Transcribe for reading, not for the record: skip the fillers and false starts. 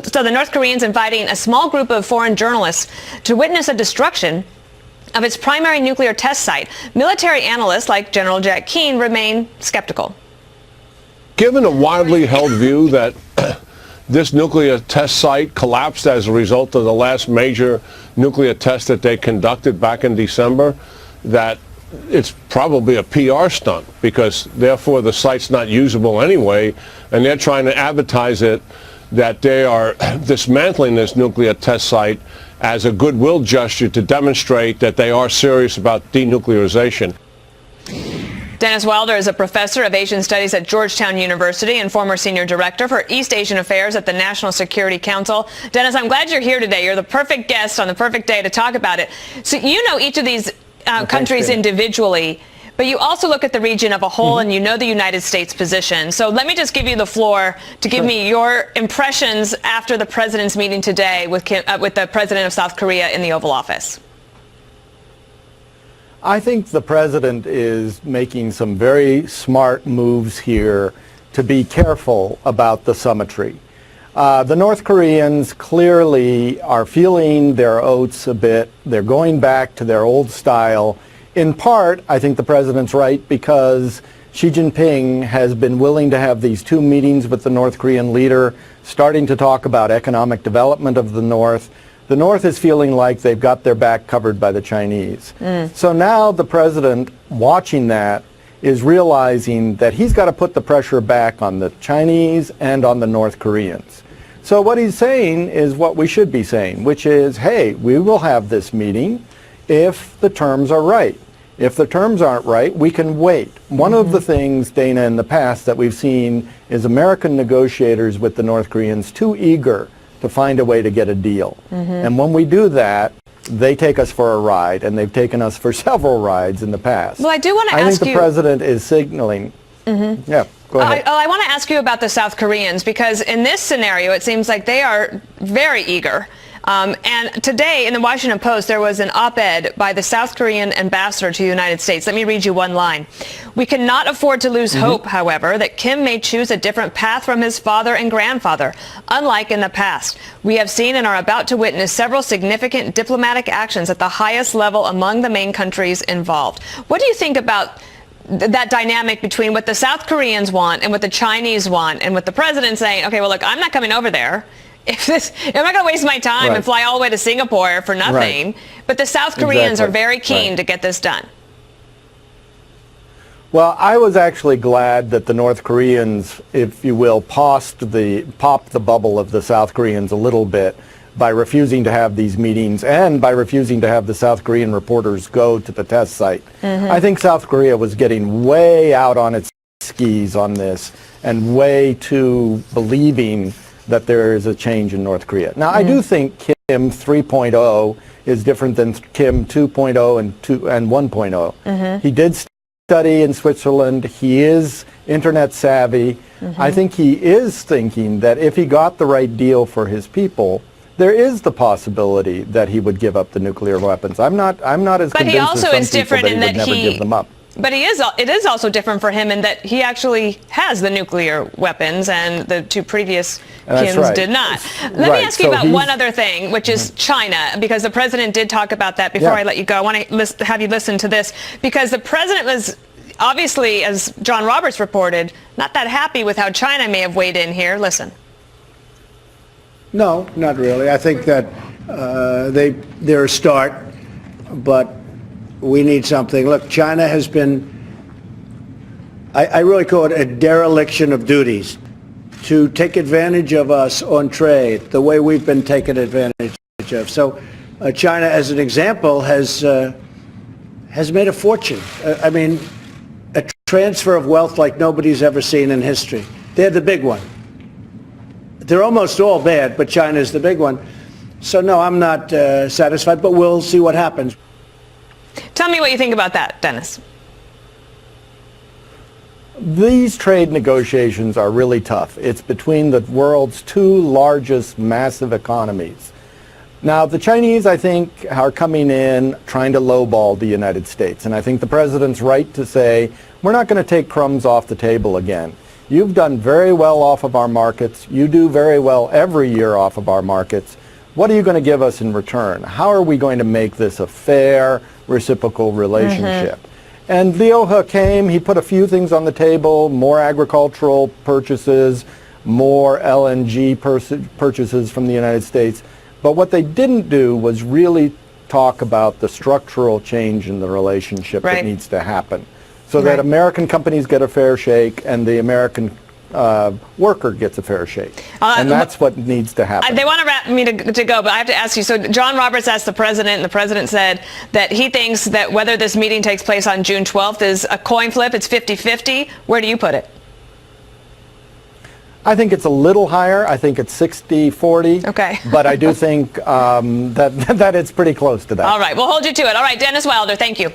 So the North Koreans inviting a small group of foreign journalists to witness a destruction of its primary nuclear test site. Military analysts like General Jack Keane remain skeptical. Given a widely held view that this nuclear test site collapsed as a result of the last major nuclear test that they conducted back in December, that it's probably a PR stunt, because therefore the site's not usable anyway, and they're trying to advertise it that they are dismantling this nuclear test site as a goodwill gesture to demonstrate that they are serious about denuclearization. Dennis Wilder is a professor of Asian Studies at Georgetown University and former senior director for East Asian Affairs at the National Security Council. Dennis, I'm glad you're here today. You're the perfect guest on the perfect day to talk about it. So you know each of these countries individually, but you also look at the region of a whole, and you know the United States position. So let me just give you the floor to give me your impressions after the president's meeting today with the president of South Korea in the Oval Office. I think the president is making some very smart moves here to be careful about the summitry. The North Koreans clearly are feeling their oats a bit. They're going back to their old style. In part, I think the president's right, because Xi Jinping has been willing to have these two meetings with the North Korean leader, starting to talk about economic development of the North. The North is feeling like they've got their back covered by the Chinese. So now the president, watching that, is realizing that he's got to put the pressure back on the Chinese and on the North Koreans. So what he's saying is what we should be saying, which is, hey, we will have this meeting if the terms are right. If the terms aren't right, we can wait. One of the things, Dana, in the past that we've seen is American negotiators with the North Koreans too eager to find a way to get a deal. And when we do that, they take us for a ride, and they've taken us for several rides in the past. Well, I do want to ask you... I think the you... president is signaling... Yeah, go ahead. I want to ask you about the South Koreans, because in this scenario, it seems like they are very eager. And today in the Washington Post, there was an op-ed by the South Korean ambassador to the United States. Let me read you one line. "We cannot afford to lose hope, however, that Kim may choose a different path from his father and grandfather. Unlike in the past, we have seen and are about to witness several significant diplomatic actions at the highest level among the main countries involved." What do you think about that dynamic between what the South Koreans want and what the Chinese want, and with the president saying, okay, well, look, I'm not coming over there. I'm not going to waste my time and fly all the way to Singapore for nothing. But the South Koreans are very keen to get this done. Well, I was actually glad that the North Koreans, if you will, popped the bubble of the South Koreans a little bit by refusing to have these meetings and by refusing to have the South Korean reporters go to the test site. I think South Korea was getting way out on its skis on this and way too believing that there is a change in North Korea. Now, I do think Kim 3.0 is different than Kim 2.0 and 1.0. He did study in Switzerland. He is internet savvy. I think he is thinking that if he got the right deal for his people, there is the possibility that he would give up the nuclear weapons. I'm not as convinced as some people that he would never give them up. But it is also different for him in that he actually has the nuclear weapons, and the two previous Kims did not. Let me ask you about one other thing, which is China, because the president did talk about that before I let you go. I want to have you listen to this, because the president was obviously, as John Roberts reported, not that happy with how China may have weighed in here. Listen. No, not really. I think that they're a start, but we need something. Look, China has been, I really call it a dereliction of duties, to take advantage of us on trade the way we've been taken advantage of. So China, as an example, has made a fortune. I mean, a transfer of wealth like nobody's ever seen in history. They're the big one. They're almost all bad, but China's the big one. So no, I'm not satisfied, but we'll see what happens. Tell me what you think about that, Dennis. These trade negotiations are really tough. It's between the world's two largest massive economies. Now, the Chinese, I think, are coming in trying to lowball the United States. And I think the president's right to say, we're not going to take crumbs off the table again. You've done very well off of our markets. You do very well every year off of our markets. What are you going to give us in return? How are we going to make this a fair, reciprocal relationship? And Leoha came, he put a few things on the table, more agricultural purchases, more LNG purchases from the United States. But what they didn't do was really talk about the structural change in the relationship that needs to happen so that American companies get a fair shake and the American worker gets a fair shake. And that's what needs to happen. They want to wrap me to go, but I have to ask you. So John Roberts asked the president, and the president said that he thinks that whether this meeting takes place on June 12th is a coin flip. It's 50-50. Where do you put it? I think it's a little higher. I think it's 60-40. Okay. But I do think that it's pretty close to that. All right. We'll hold you to it. All right. Dennis Wilder, thank you.